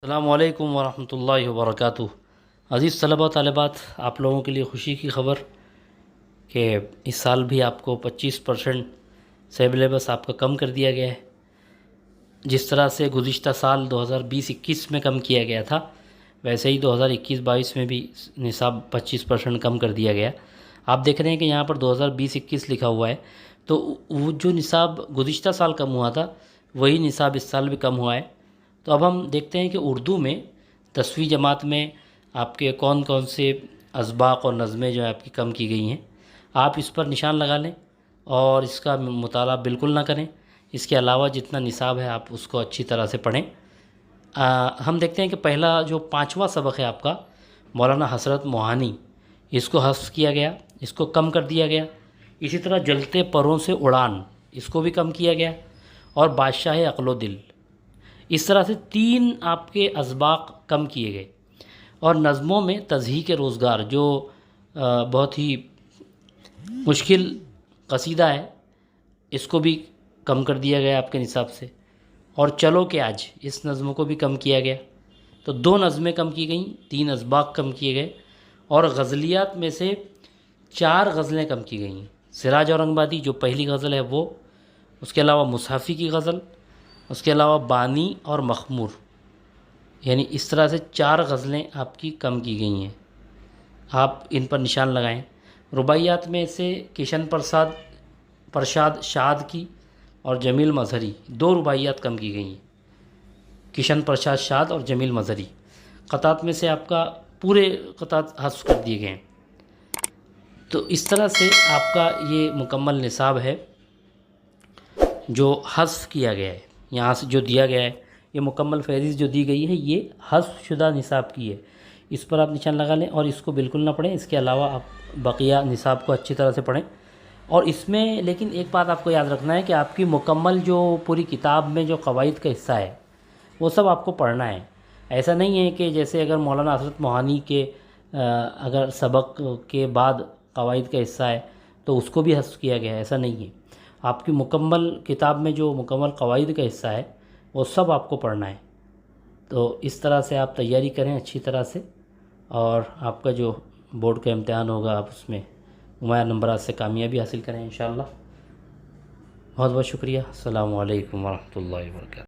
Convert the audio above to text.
السلام علیکم ورحمۃ اللہ وبرکاتہ۔ عزیز طلبہ و طالبات، آپ لوگوں کے لیے خوشی کی خبر کہ اس سال بھی آپ کو 25% سیلیبس آپ کا کم کر دیا گیا ہے۔ جس طرح سے گزشتہ سال 2020-21 میں کم کیا گیا تھا، ویسے ہی 2021-22 میں بھی نصاب 25% کم کر دیا گیا۔ آپ دیکھ رہے ہیں کہ یہاں پر 2020-21 لکھا ہوا ہے، تو وہ جو نصاب گزشتہ سال کم ہوا تھا وہی نصاب اس سال بھی کم ہوا ہے۔ تو اب ہم دیکھتے ہیں کہ اردو میں 10ویں جماعت میں آپ کے کون کون سے اسباق اور نظمیں جو ہے آپ کی کم کی گئی ہیں، آپ اس پر نشان لگا لیں اور اس کا مطالعہ بالکل نہ کریں۔ اس کے علاوہ جتنا نصاب ہے آپ اس کو اچھی طرح سے پڑھیں۔ ہم دیکھتے ہیں کہ پہلا جو 5واں سبق ہے آپ کا مولانا حسرت موہانی، اس کو حذف کیا گیا، اس کو کم کر دیا گیا۔ اسی طرح جلتے پروں سے اڑان، اس کو بھی کم کیا گیا، اور بادشاہ عقل و دل، اس طرح سے 3 آپ کے اسباق کم کیے گئے۔ اور نظموں میں تضحیک روزگار جو بہت ہی مشکل قصیدہ ہے، اس کو بھی کم کر دیا گیا آپ کے نصاب سے۔ اور چلو کہ آج، اس نظم کو بھی کم کیا گیا۔ تو 2 نظمیں کم کی گئیں، 3 اسباق کم کیے گئے، اور غزلیات میں سے 4 غزلیں کم کی گئیں۔ سراج اورنگ آبادی جو پہلی غزل ہے وہ، اس کے علاوہ مصحفی کی غزل، اس کے علاوہ بانی اور مخمور، یعنی اس طرح سے 4 غزلیں آپ کی کم کی گئی ہیں۔ آپ ان پر نشان لگائیں۔ رباعیات میں سے کشن پرشاد شاد کی اور جمیل مظہری، 2 رباعیات کم کی گئی ہیں، کشن پرشاد شاد اور جمیل مظہری۔ قطعات میں سے آپ کا پورے قطعات حذف کر دیے گئے ہیں۔ تو اس طرح سے آپ کا یہ مکمل نصاب ہے جو حذف کیا گیا ہے۔ یہاں سے جو دیا گیا ہے، یہ مکمل فہرست جو دی گئی ہے، یہ حذف شدہ نصاب کی ہے۔ اس پر آپ نشان لگا لیں اور اس کو بالکل نہ پڑھیں۔ اس کے علاوہ آپ بقیہ نصاب کو اچھی طرح سے پڑھیں۔ اور اس میں لیکن ایک بات آپ کو یاد رکھنا ہے کہ آپ کی مکمل جو پوری کتاب میں جو قواعد کا حصہ ہے وہ سب آپ کو پڑھنا ہے۔ ایسا نہیں ہے کہ جیسے اگر مولانا حسرت موہانی کے اگر سبق کے بعد قواعد کا حصہ ہے تو اس کو بھی حذف کیا گیا ہے، ایسا نہیں ہے۔ آپ کی مکمل کتاب میں جو مکمل قواعد کا حصہ ہے وہ سب آپ کو پڑھنا ہے۔ تو اس طرح سے آپ تیاری کریں اچھی طرح سے، اور آپ کا جو بورڈ کا امتحان ہوگا آپ اس میں نمایاں نمبرات سے کامیابی حاصل کریں انشاءاللہ۔ بہت بہت شکریہ۔ السلام علیکم ورحمۃ اللہ وبرکاتہ۔